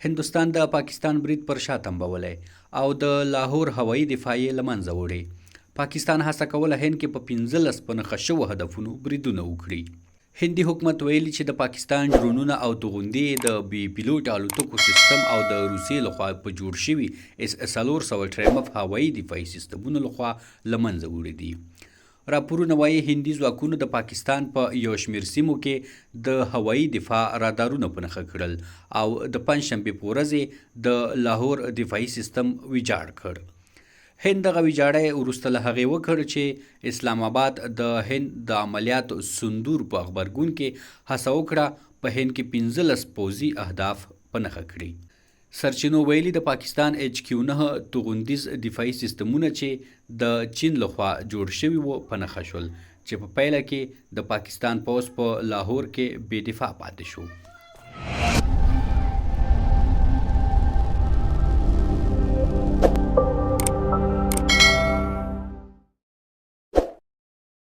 هندوستان د پاکستان برید پر شا تمبولی او د لاهور هوایي دفاعي له منځه وړی. پاکستان هڅه کوله هند کې په 15 په نښه شوو هدفونو بریدونه وکړي. هندي حکومت ویلي چې د پاکستان ډرونونه او توغندې د بي پیلوټ الوتکو سیستم او د روسیې لخوا په جوړ شوي S-300 هوایي دفاعي سیستمونو لخوا له منځه وړي دي. راپورونه وایي هندي ځواکونو د پاکستان په یو شمېر سیمو کې د هوایي دفاع رادارونه په نښه کړل او د پنجشنبې په ورځ د لاهور دفاعي سیستم ویجاړ کړ. هند دغه ویجاړی وروسته له هغې وکړ چې اسلام آباد د هند د عملیاتو سندور په غبرګون کې هڅه وکړه په هند کې 15 پوځي اهداف په نښه کړي. سرچینو ویلي د پاکستان HQ-9 توغندیز دفاعي سیستمونه چې د چین لخوا جوړ شوي وو په نښه شول چې په پایله کې د پاکستان پوځ په لاهور کې بې دفاع پاتې شو.